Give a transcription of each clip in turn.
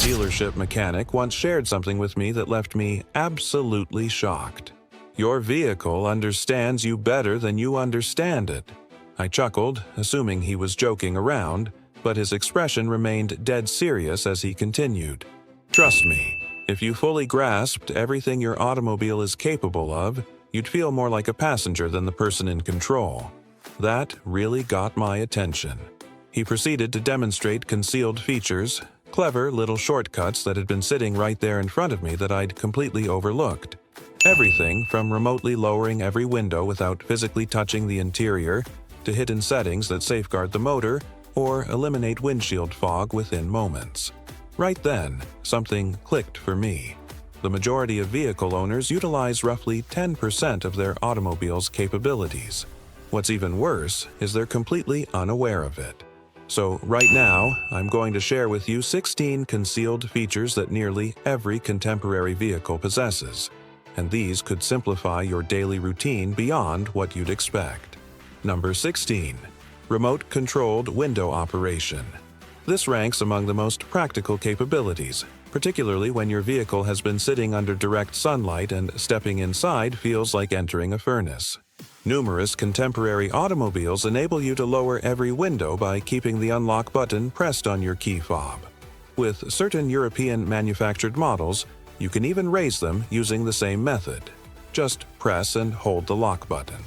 dealership mechanic once shared something with me that left me absolutely shocked. Your vehicle understands you better than you understand it. I chuckled, assuming he was joking around, but his expression remained dead serious as he continued. Trust me, if you fully grasped everything your automobile is capable of, you'd feel more like a passenger than the person in control. That really got my attention. He proceeded to demonstrate concealed features, clever little shortcuts that had been sitting right there in front of me that I'd completely overlooked. Everything from remotely lowering every window without physically touching the interior, to hidden settings that safeguard the motor or eliminate windshield fog within moments. Right then, something clicked for me. The majority of vehicle owners utilize roughly 10% of their automobile's capabilities. What's even worse is they're completely unaware of it. So right now, I'm going to share with you 16 concealed features that nearly every contemporary vehicle possesses, and these could simplify your daily routine beyond what you'd expect. Number 16. Remote-controlled window operation. This ranks among the most practical capabilities, particularly when your vehicle has been sitting under direct sunlight and stepping inside feels like entering a furnace. Numerous contemporary automobiles enable you to lower every window by keeping the unlock button pressed on your key fob. With certain European manufactured models, you can even raise them using the same method. Just press and hold the lock button.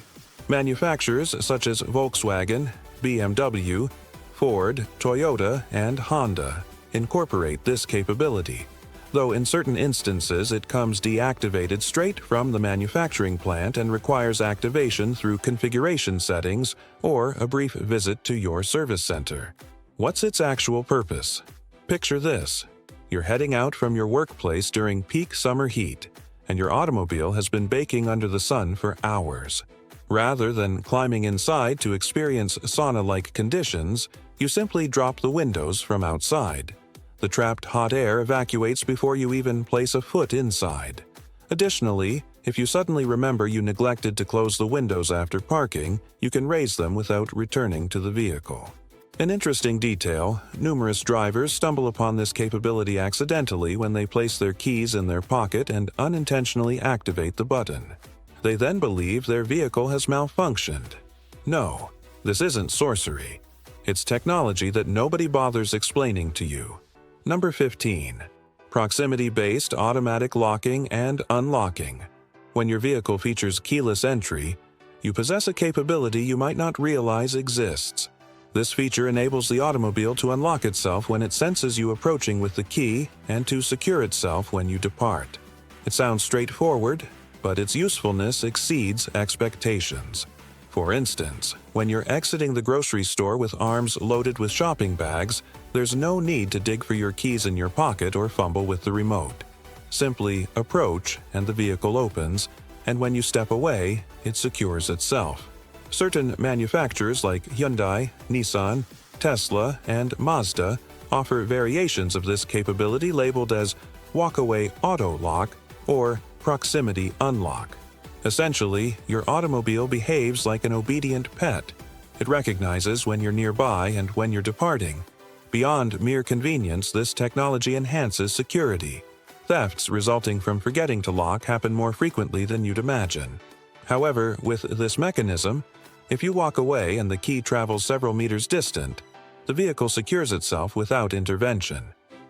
Manufacturers such as Volkswagen, BMW, Ford, Toyota, and Honda incorporate this capability, though in certain instances it comes deactivated straight from the manufacturing plant and requires activation through configuration settings or a brief visit to your service center. What's its actual purpose? Picture this. You're heading out from your workplace during peak summer heat, and your automobile has been baking under the sun for hours. Rather than climbing inside to experience sauna-like conditions, you simply drop the windows from outside. The trapped hot air evacuates before you even place a foot inside. Additionally, if you suddenly remember you neglected to close the windows after parking, you can raise them without returning to the vehicle. An interesting detail, numerous drivers stumble upon this capability accidentally when they place their keys in their pocket and unintentionally activate the button. They then believe their vehicle has malfunctioned. No, this isn't sorcery. It's technology that nobody bothers explaining to you. Number 15. Proximity-based automatic locking and unlocking. When your vehicle features keyless entry, you possess a capability you might not realize exists. This feature enables the automobile to unlock itself when it senses you approaching with the key and to secure itself when you depart. It sounds straightforward, but its usefulness exceeds expectations. For instance, when you're exiting the grocery store with arms loaded with shopping bags, there's no need to dig for your keys in your pocket or fumble with the remote. Simply approach and the vehicle opens, and when you step away, it secures itself. Certain manufacturers like Hyundai, Nissan, Tesla, and Mazda offer variations of this capability labeled as walk-away auto lock or proximity unlock. Essentially, your automobile behaves like an obedient pet. It recognizes when you're nearby and when you're departing. Beyond mere convenience, this technology enhances security. Thefts resulting from forgetting to lock happen more frequently than you'd imagine. However, with this mechanism, if you walk away and the key travels several meters distant, the vehicle secures itself without intervention.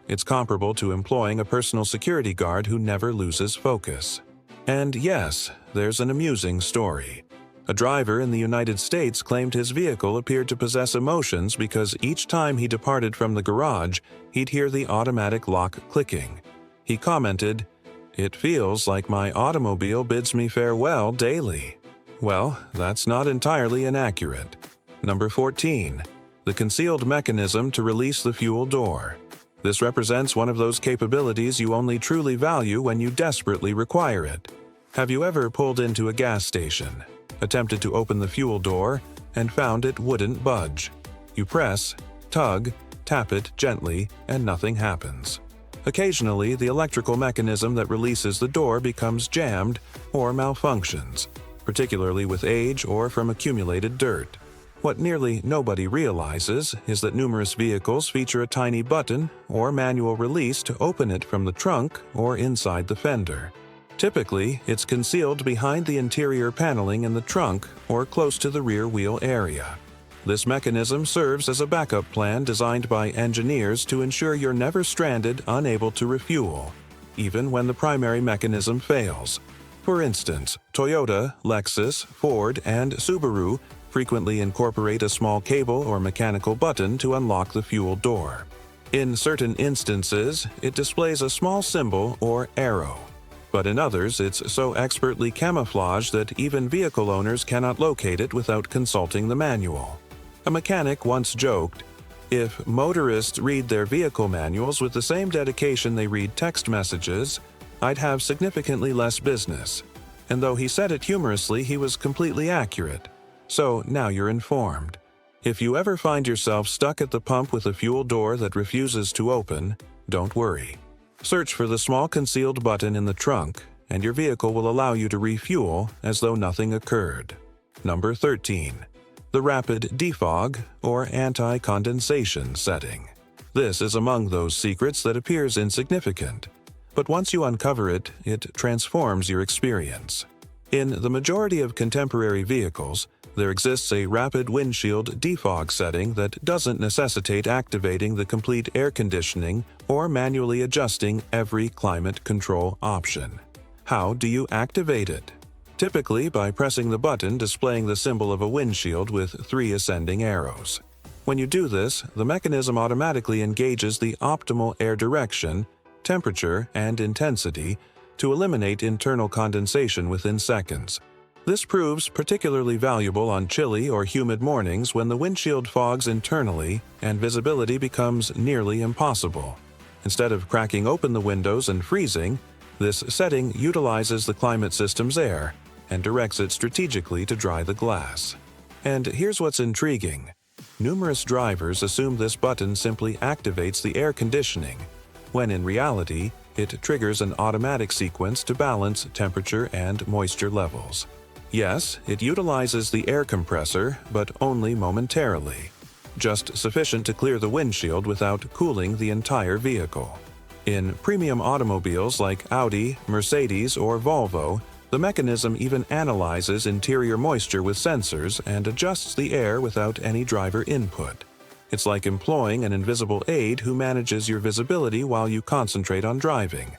It's comparable to employing a personal security guard who never loses focus. And yes, there's an amusing story. A driver in the United States claimed his vehicle appeared to possess emotions because each time he departed from the garage, he'd hear the automatic lock clicking. He commented, "It feels like my automobile bids me farewell daily." Well, that's not entirely inaccurate. Number 14. The concealed mechanism to release the fuel door. This represents one of those capabilities you only truly value when you desperately require it. Have you ever pulled into a gas station, attempted to open the fuel door, and found it wouldn't budge? You press, tug, tap it gently, and nothing happens. Occasionally, the electrical mechanism that releases the door becomes jammed or malfunctions, particularly with age or from accumulated dirt. What nearly nobody realizes is that numerous vehicles feature a tiny button or manual release to open it from the trunk or inside the fender. Typically, it's concealed behind the interior paneling in the trunk or close to the rear wheel area. This mechanism serves as a backup plan designed by engineers to ensure you're never stranded, unable to refuel, even when the primary mechanism fails. For instance, Toyota, Lexus, Ford, and Subaru frequently incorporate a small cable or mechanical button to unlock the fuel door. In certain instances, it displays a small symbol or arrow, but in others it's so expertly camouflaged that even vehicle owners cannot locate it without consulting the manual. A mechanic once joked, "If motorists read their vehicle manuals with the same dedication they read text messages, I'd have significantly less business." And though he said it humorously, he was completely accurate. So now you're informed. If you ever find yourself stuck at the pump with a fuel door that refuses to open, don't worry. Search for the small concealed button in the trunk, and your vehicle will allow you to refuel as though nothing occurred. Number 13. The rapid defog or anti-condensation setting. This is among those secrets that appears insignificant, but once you uncover it, it transforms your experience. In the majority of contemporary vehicles, there exists a rapid windshield defog setting that doesn't necessitate activating the complete air conditioning or manually adjusting every climate control option. How do you activate it? Typically by pressing the button displaying the symbol of a windshield with 3 ascending arrows. When you do this, the mechanism automatically engages the optimal air direction, temperature, and intensity to eliminate internal condensation within seconds. This proves particularly valuable on chilly or humid mornings when the windshield fogs internally and visibility becomes nearly impossible. Instead of cracking open the windows and freezing, this setting utilizes the climate system's air and directs it strategically to dry the glass. And here's what's intriguing. Numerous drivers assume this button simply activates the air conditioning, when in reality, it triggers an automatic sequence to balance temperature and moisture levels. Yes, it utilizes the air compressor, but only momentarily, just sufficient to clear the windshield without cooling the entire vehicle. In premium automobiles like Audi, Mercedes, or Volvo, the mechanism even analyzes interior moisture with sensors and adjusts the air without any driver input. It's like employing an invisible aide who manages your visibility while you concentrate on driving.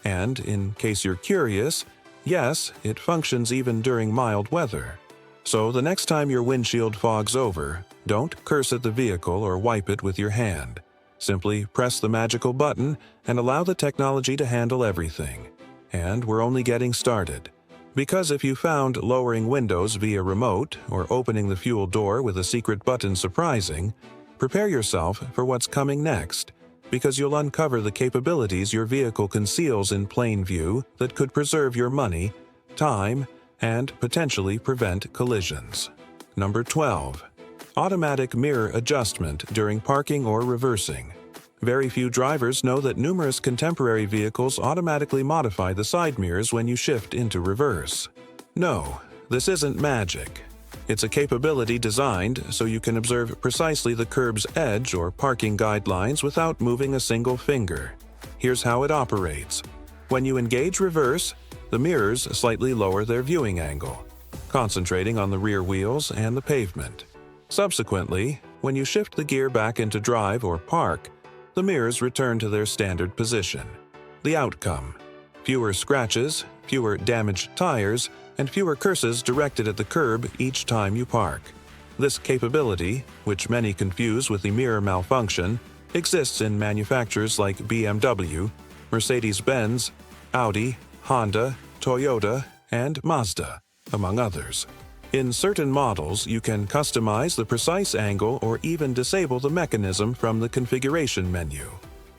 And, in case you're curious, yes, it functions even during mild weather. So the next time your windshield fogs over, don't curse at the vehicle or wipe it with your hand. Simply press the magical button and allow the technology to handle everything. And we're only getting started. Because if you found lowering windows via remote or opening the fuel door with a secret button surprising, prepare yourself for what's coming next, because you'll uncover the capabilities your vehicle conceals in plain view that could preserve your money, time, and potentially prevent collisions. Number 12. Automatic mirror adjustment during parking or reversing. Very few drivers know that numerous contemporary vehicles automatically modify the side mirrors when you shift into reverse. No, this isn't magic. It's a capability designed so you can observe precisely the curb's edge or parking guidelines without moving a single finger. Here's how it operates. When you engage reverse, the mirrors slightly lower their viewing angle, concentrating on the rear wheels and the pavement. Subsequently, when you shift the gear back into drive or park, the mirrors return to their standard position. The outcome: fewer scratches, fewer damaged tires, and fewer curses directed at the curb each time you park. This capability, which many confuse with the mirror malfunction, exists in manufacturers like BMW, Mercedes-Benz, Audi, Honda, Toyota, and Mazda, among others. In certain models, you can customize the precise angle or even disable the mechanism from the configuration menu.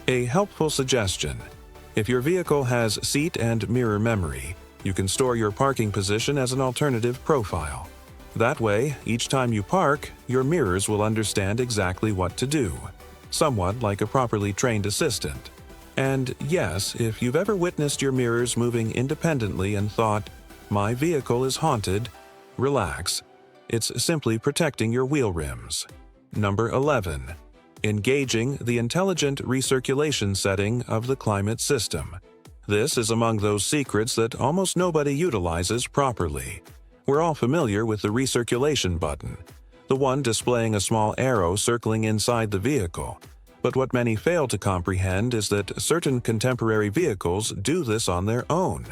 A helpful suggestion: if your vehicle has seat and mirror memory, you can store your parking position as an alternative profile. That way, each time you park, your mirrors will understand exactly what to do, somewhat like a properly trained assistant. And yes, if you've ever witnessed your mirrors moving independently and thought, "My vehicle is haunted," relax. It's simply protecting your wheel rims. Number 11. Engaging the intelligent recirculation setting of the climate system. This is among those secrets that almost nobody utilizes properly. We're all familiar with the recirculation button, the one displaying a small arrow circling inside the vehicle. But what many fail to comprehend is that certain contemporary vehicles do this on their own.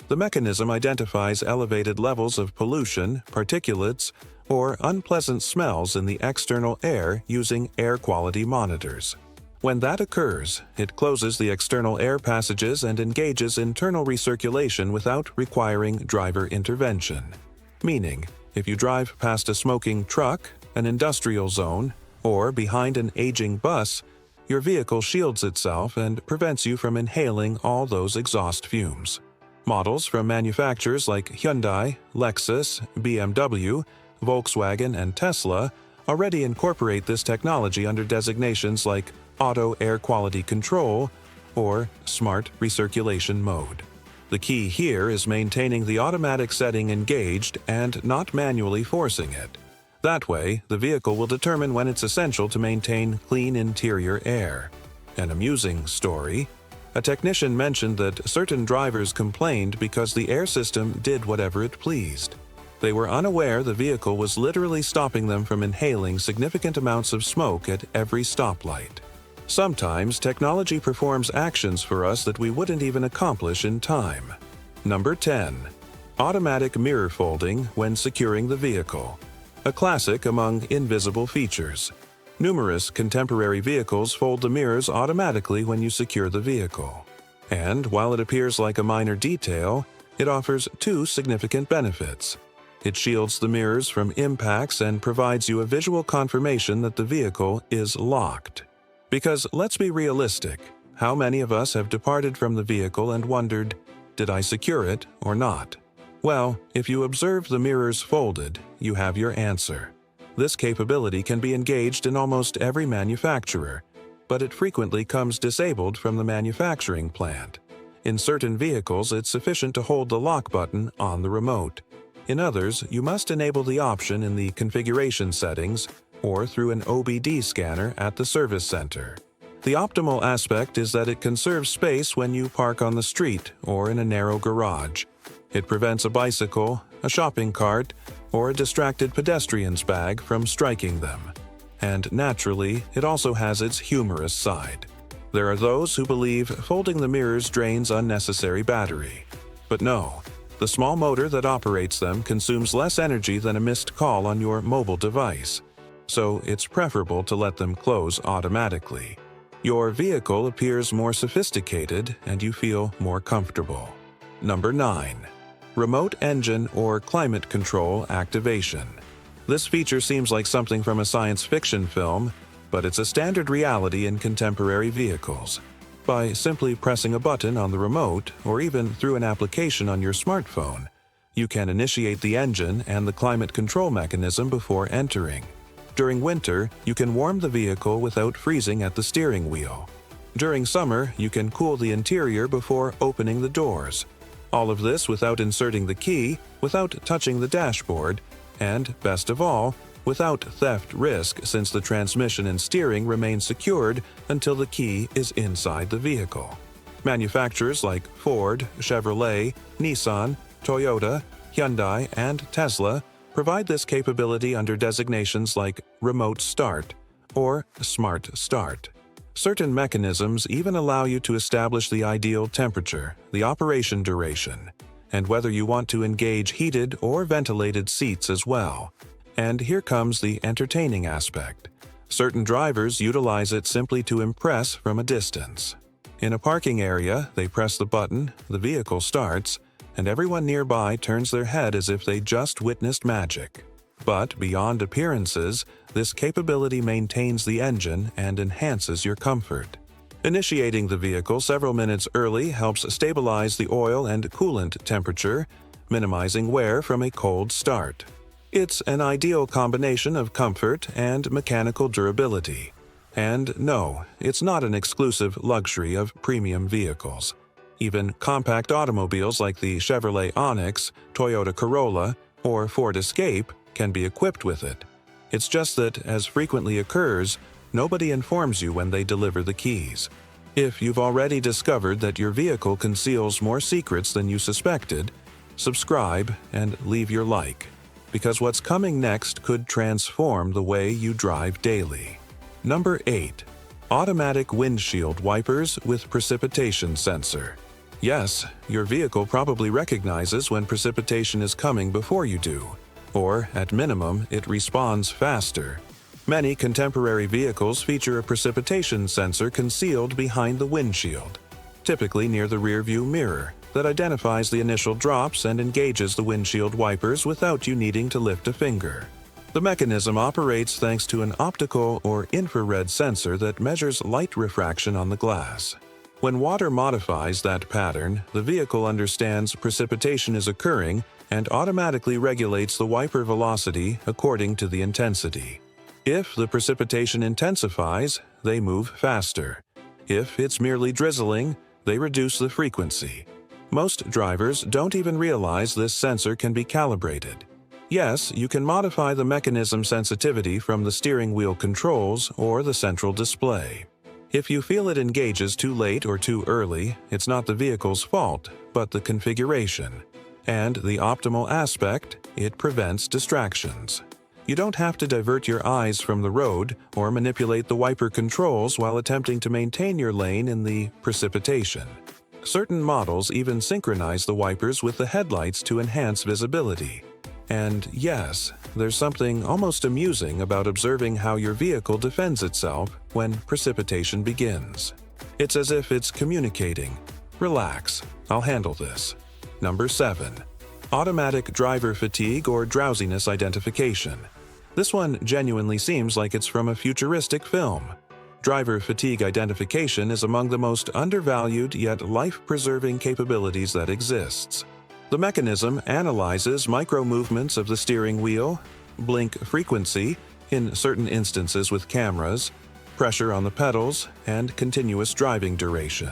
The mechanism identifies elevated levels of pollution, particulates, or unpleasant smells in the external air using air quality monitors. When that occurs, it closes the external air passages and engages internal recirculation without requiring driver intervention. Meaning, if you drive past a smoking truck, an industrial zone, or behind an aging bus, your vehicle shields itself and prevents you from inhaling all those exhaust fumes. Models from manufacturers like Hyundai, Lexus, BMW, Volkswagen, and Tesla already incorporate this technology under designations like Auto Air Quality Control or Smart Recirculation Mode. The key here is maintaining the automatic setting engaged and not manually forcing it. That way, the vehicle will determine when it's essential to maintain clean interior air. An amusing story: a technician mentioned that certain drivers complained because the air system did whatever it pleased. They were unaware the vehicle was literally stopping them from inhaling significant amounts of smoke at every stoplight. Sometimes technology performs actions for us that we wouldn't even accomplish in time. Number 10. Automatic mirror folding when securing the vehicle. A classic among invisible features. Numerous contemporary vehicles fold the mirrors automatically when you secure the vehicle. And while it appears like a minor detail, it offers two significant benefits. It shields the mirrors from impacts and provides you a visual confirmation that the vehicle is locked. Because let's be realistic, how many of us have departed from the vehicle and wondered, did I secure it or not? Well, if you observe the mirrors folded, you have your answer. This capability can be engaged in almost every manufacturer, but it frequently comes disabled from the manufacturing plant. In certain vehicles, it's sufficient to hold the lock button on the remote. In others, you must enable the option in the configuration settings or through an OBD scanner at the service center. The optimal aspect is that it conserves space when you park on the street or in a narrow garage. It prevents a bicycle, a shopping cart, or a distracted pedestrian's bag from striking them. And naturally, it also has its humorous side. There are those who believe folding the mirrors drains unnecessary battery. But no, the small motor that operates them consumes less energy than a missed call on your mobile device. So it's preferable to let them close automatically. Your vehicle appears more sophisticated and you feel more comfortable. Number 9. Remote engine or climate control activation. This feature seems like something from a science fiction film, but it's a standard reality in contemporary vehicles. By simply pressing a button on the remote or even through an application on your smartphone, you can initiate the engine and the climate control mechanism before entering. During winter, you can warm the vehicle without freezing at the steering wheel. During summer, you can cool the interior before opening the doors. All of this without inserting the key, without touching the dashboard, and, best of all, without theft risk since the transmission and steering remain secured until the key is inside the vehicle. Manufacturers like Ford, Chevrolet, Nissan, Toyota, Hyundai, and Tesla provide this capability under designations like Remote Start or Smart Start. Certain mechanisms even allow you to establish the ideal temperature, the operation duration, and whether you want to engage heated or ventilated seats as well. And here comes the entertaining aspect. Certain drivers utilize it simply to impress from a distance. In a parking area, they press the button, the vehicle starts, and everyone nearby turns their head as if they just witnessed magic. But beyond appearances, this capability maintains the engine and enhances your comfort. Initiating the vehicle several minutes early helps stabilize the oil and coolant temperature, minimizing wear from a cold start. It's an ideal combination of comfort and mechanical durability. And no, it's not an exclusive luxury of premium vehicles. Even compact automobiles like the Chevrolet Onix, Toyota Corolla, or Ford Escape can be equipped with it. It's just that, as frequently occurs, nobody informs you when they deliver the keys. If you've already discovered that your vehicle conceals more secrets than you suspected, subscribe and leave your like, because what's coming next could transform the way you drive daily. Number 8. Automatic windshield wipers with precipitation sensor. Yes, your vehicle probably recognizes when precipitation is coming before you do, or at minimum, it responds faster. Many contemporary vehicles feature a precipitation sensor concealed behind the windshield, typically near the rearview mirror, that identifies the initial drops and engages the windshield wipers without you needing to lift a finger. The mechanism operates thanks to an optical or infrared sensor that measures light refraction on the glass. When water modifies that pattern, the vehicle understands precipitation is occurring and automatically regulates the wiper velocity according to the intensity. If the precipitation intensifies, they move faster. If it's merely drizzling, they reduce the frequency. Most drivers don't even realize this sensor can be calibrated. Yes, you can modify the mechanism sensitivity from the steering wheel controls or the central display. If you feel it engages too late or too early, it's not the vehicle's fault, but the configuration. And the optimal aspect, it prevents distractions. You don't have to divert your eyes from the road or manipulate the wiper controls while attempting to maintain your lane in the precipitation. Certain models even synchronize the wipers with the headlights to enhance visibility. And yes, there's something almost amusing about observing how your vehicle defends itself when precipitation begins. It's as if it's communicating, "Relax, I'll handle this." Number 7. Automatic driver fatigue or drowsiness identification. This one genuinely seems like it's from a futuristic film. Driver fatigue identification is among the most undervalued yet life-preserving capabilities that exists. The mechanism analyzes micro-movements of the steering wheel, blink frequency, in certain instances with cameras, pressure on the pedals, and continuous driving duration.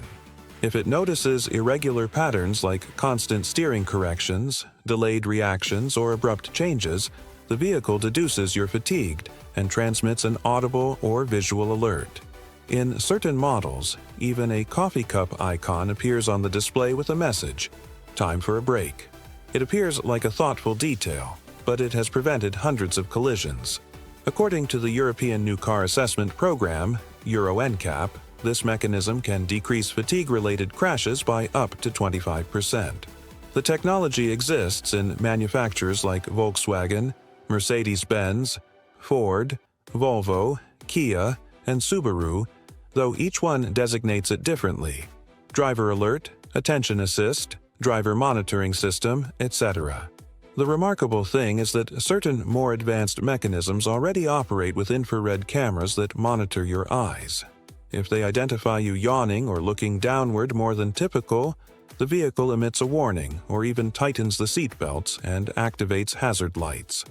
If it notices irregular patterns like constant steering corrections, delayed reactions, or abrupt changes, the vehicle deduces you're fatigued and transmits an audible or visual alert. In certain models, even a coffee cup icon appears on the display with a message, "Time for a break." It appears like a thoughtful detail, but it has prevented hundreds of collisions. According to the European New Car Assessment Program, Euro NCAP, this mechanism can decrease fatigue-related crashes by up to 25%. The technology exists in manufacturers like Volkswagen, Mercedes-Benz, Ford, Volvo, Kia, and Subaru, though each one designates it differently: driver alert, attention assist, driver monitoring system, etc. The remarkable thing is that certain more advanced mechanisms already operate with infrared cameras that monitor your eyes. If they identify you yawning or looking downward more than typical, the vehicle emits a warning or even tightens the seat belts and activates hazard lights.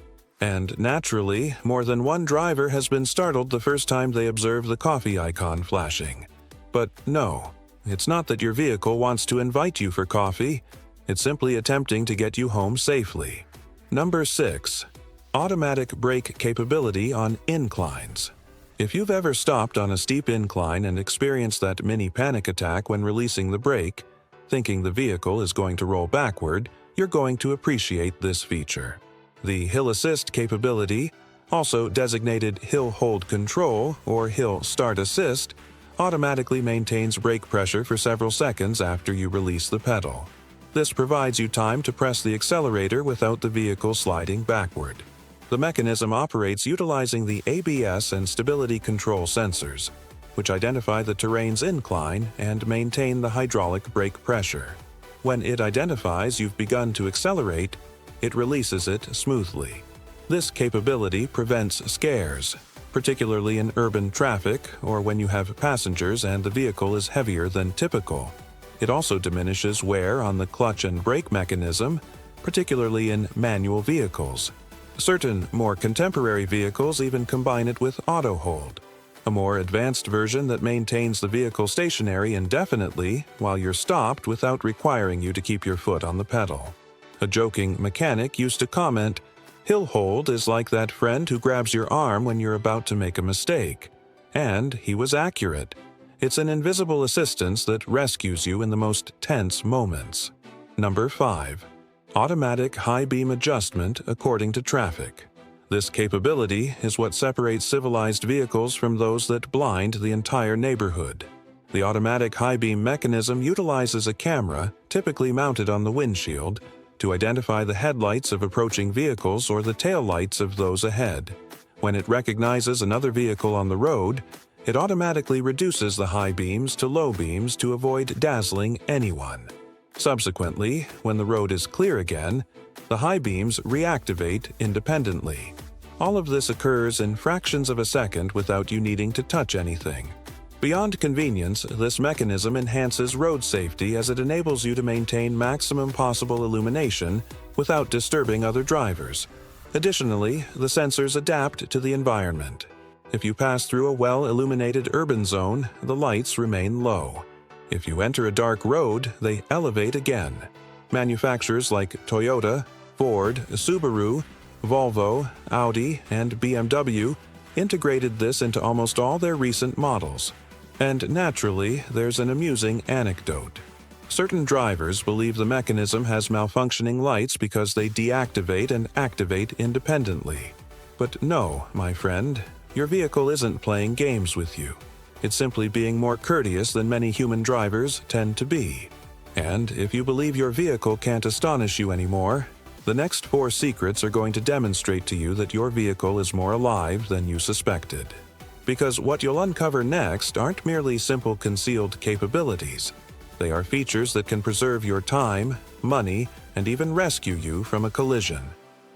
And naturally, more than one driver has been startled the first time they observe the coffee icon flashing. But no, it's not that your vehicle wants to invite you for coffee. It's simply attempting to get you home safely. Number 6. Automatic brake capability on inclines. If you've ever stopped on a steep incline and experienced that mini panic attack when releasing the brake, thinking the vehicle is going to roll backward, you're going to appreciate this feature. The Hill Assist capability, also designated Hill Hold Control or Hill Start Assist, automatically maintains brake pressure for several seconds after you release the pedal. This provides you time to press the accelerator without the vehicle sliding backward. The mechanism operates utilizing the ABS and stability control sensors, which identify the terrain's incline and maintain the hydraulic brake pressure. When it identifies you've begun to accelerate, it releases it smoothly. This capability prevents scares, particularly in urban traffic or when you have passengers and the vehicle is heavier than typical. It also diminishes wear on the clutch and brake mechanism, particularly in manual vehicles. Certain more contemporary vehicles even combine it with auto hold, a more advanced version that maintains the vehicle stationary indefinitely while you're stopped without requiring you to keep your foot on the pedal. A joking mechanic used to comment, Hill hold is like that friend who grabs your arm when you're about to make a mistake. And he was accurate. It's an invisible assistance that rescues you in the most tense moments. Number 5. Automatic high beam adjustment according to traffic. This capability is what separates civilized vehicles from those that blind the entire neighborhood. The automatic high beam mechanism utilizes a camera, typically mounted on the windshield, to identify the headlights of approaching vehicles or the taillights of those ahead. When it recognizes another vehicle on the road, it automatically reduces the high beams to low beams to avoid dazzling anyone. Subsequently, when the road is clear again, the high beams reactivate independently. All of this occurs in fractions of a second without you needing to touch anything. Beyond convenience, this mechanism enhances road safety as it enables you to maintain maximum possible illumination without disturbing other drivers. Additionally, the sensors adapt to the environment. If you pass through a well-illuminated urban zone, the lights remain low. If you enter a dark road, they elevate again. Manufacturers like Toyota, Ford, Subaru, Volvo, Audi, and BMW integrated this into almost all their recent models. And naturally, there's an amusing anecdote. Certain drivers believe the mechanism has malfunctioning lights because they deactivate and activate independently. But no, my friend, your vehicle isn't playing games with you. It's simply being more courteous than many human drivers tend to be. And if you believe your vehicle can't astonish you anymore, the next 4 secrets are going to demonstrate to you that your vehicle is more alive than you suspected. Because what you'll uncover next aren't merely simple concealed capabilities. They are features that can preserve your time, money, and even rescue you from a collision.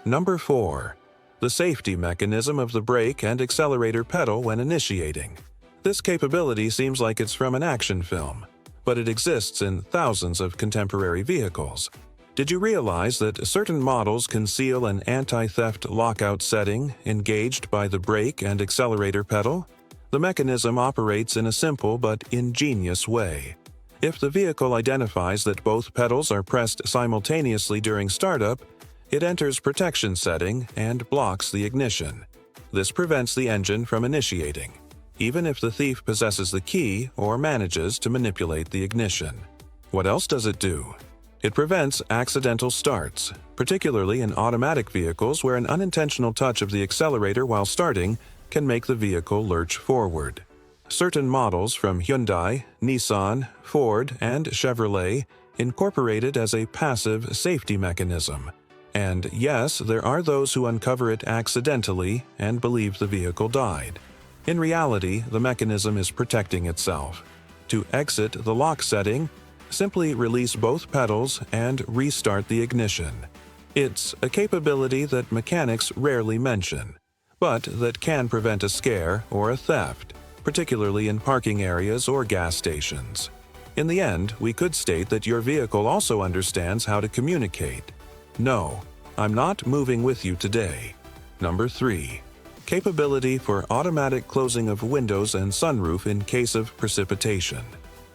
Number 4. The safety mechanism of the brake and accelerator pedal when initiating. This capability seems like it's from an action film, but it exists in thousands of contemporary vehicles. Did you realize that certain models conceal an anti-theft lockout setting engaged by the brake and accelerator pedal? The mechanism operates in a simple but ingenious way. If the vehicle identifies that both pedals are pressed simultaneously during startup, it enters protection setting and blocks the ignition. This prevents the engine from initiating, even if the thief possesses the key or manages to manipulate the ignition. What else does it do? It prevents accidental starts, particularly in automatic vehicles where an unintentional touch of the accelerator while starting can make the vehicle lurch forward. Certain models from Hyundai, Nissan, Ford, and Chevrolet incorporate it as a passive safety mechanism. And yes, there are those who uncover it accidentally and believe the vehicle died. In reality, the mechanism is protecting itself. To exit the lock setting, simply release both pedals and restart the ignition. It's a capability that mechanics rarely mention, but that can prevent a scare or a theft, particularly in parking areas or gas stations. In the end, we could state that your vehicle also understands how to communicate. No, I'm not moving with you today. Number 3. Capability for automatic closing of windows and sunroof in case of precipitation.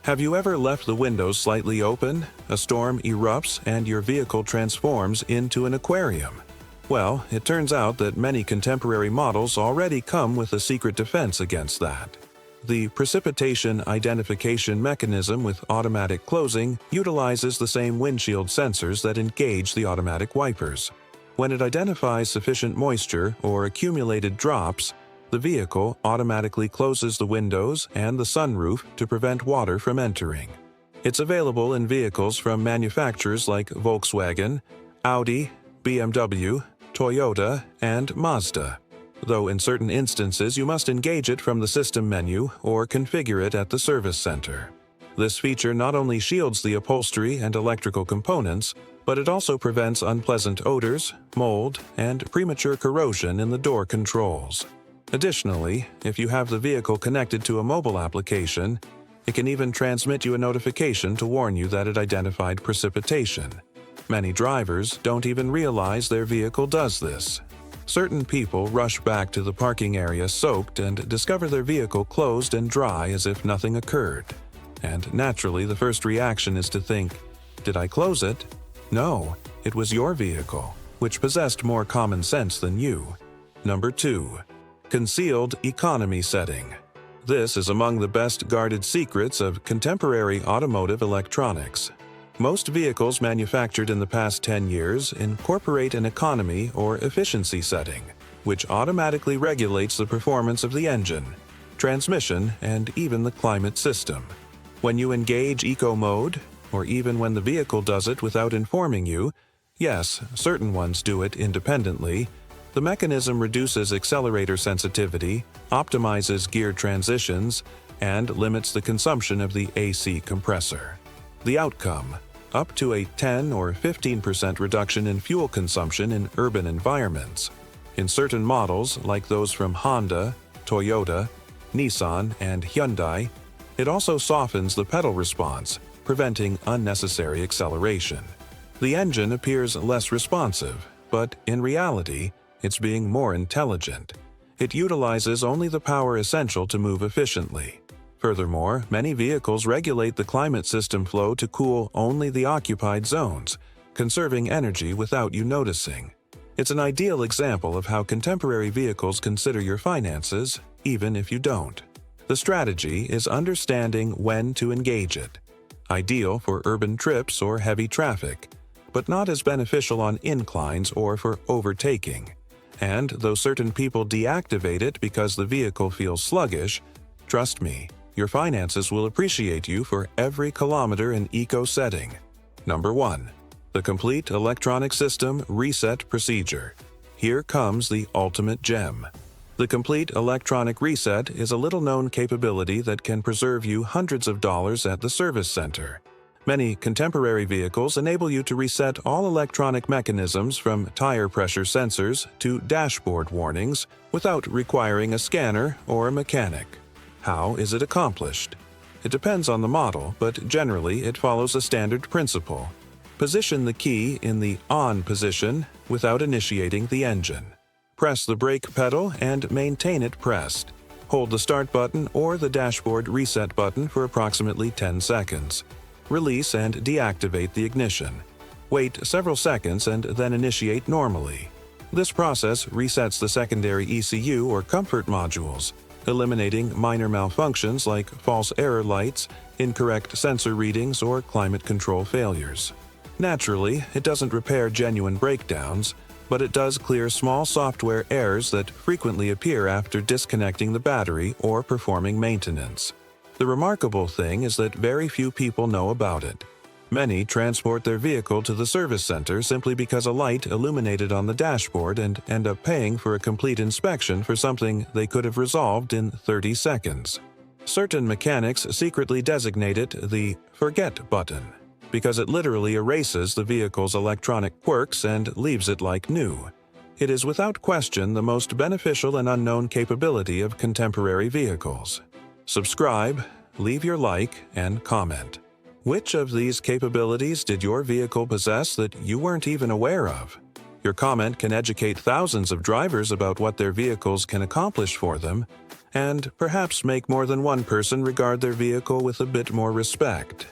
Have you ever left the windows slightly open, a storm erupts, and your vehicle transforms into an aquarium? Well, it turns out that many contemporary models already come with a secret defense against that. The precipitation identification mechanism with automatic closing utilizes the same windshield sensors that engage the automatic wipers. When it identifies sufficient moisture or accumulated drops, the vehicle automatically closes the windows and the sunroof to prevent water from entering. It's available in vehicles from manufacturers like Volkswagen, Audi, BMW, Toyota, and Mazda, though in certain instances you must engage it from the system menu or configure it at the service center. This feature not only shields the upholstery and electrical components, but it also prevents unpleasant odors, mold, and premature corrosion in the door controls. Additionally, if you have the vehicle connected to a mobile application, it can even transmit you a notification to warn you that it identified precipitation. Many drivers don't even realize their vehicle does this. Certain people rush back to the parking area soaked and discover their vehicle closed and dry as if nothing occurred. And naturally, the first reaction is to think, "Did I close it?" No, it was your vehicle. which possessed more common sense than you. Number 2. Concealed economy setting. This is among the best guarded secrets of contemporary automotive electronics. Most vehicles manufactured in the past 10 years incorporate an economy or efficiency setting, which automatically regulates the performance of the engine, transmission, and even the climate system. When you engage eco mode, or even when the vehicle does it without informing you, yes, certain ones do it independently, the mechanism reduces accelerator sensitivity, optimizes gear transitions, and limits the consumption of the AC compressor. The outcome: up to a 10 or 15% reduction in fuel consumption in urban environments. In certain models, like those from Honda, Toyota, Nissan, and Hyundai, it also softens the pedal response, preventing unnecessary acceleration. The engine appears less responsive, but in reality, it's being more intelligent. It utilizes only the power essential to move efficiently. Furthermore, many vehicles regulate the climate system flow to cool only the occupied zones, conserving energy without you noticing. It's an ideal example of how contemporary vehicles consider your finances, even if you don't. The strategy is understanding when to engage it. Ideal for urban trips or heavy traffic, but not as beneficial on inclines or for overtaking. And though certain people deactivate it because the vehicle feels sluggish, trust me, your finances will appreciate you for every kilometer in eco setting. Number 1. The Complete Electronic System Reset Procedure. Here comes the ultimate gem. The Complete Electronic Reset is a little-known capability that can preserve you hundreds of dollars at the service center. Many contemporary vehicles enable you to reset all electronic mechanisms from tire pressure sensors to dashboard warnings without requiring a scanner or a mechanic. How is it accomplished? It depends on the model, but generally it follows a standard principle. Position the key in the on position without initiating the engine. Press the brake pedal and maintain it pressed. Hold the start button or the dashboard reset button for approximately 10 seconds. Release and deactivate the ignition. Wait several seconds and then initiate normally. This process resets the secondary ECU or comfort modules, eliminating minor malfunctions like false error lights, incorrect sensor readings, or climate control failures. Naturally, it doesn't repair genuine breakdowns, but it does clear small software errors that frequently appear after disconnecting the battery or performing maintenance. The remarkable thing is that very few people know about it. Many transport their vehicle to the service center simply because a light illuminated on the dashboard and end up paying for a complete inspection for something they could have resolved in 30 seconds. Certain mechanics secretly designate it the "forget" button, because it literally erases the vehicle's electronic quirks and leaves it like new. It is without question the most beneficial and unknown capability of contemporary vehicles. Subscribe, leave your like, and comment. Which of these capabilities did your vehicle possess that you weren't even aware of? Your comment can educate thousands of drivers about what their vehicles can accomplish for them, and perhaps make more than one person regard their vehicle with a bit more respect.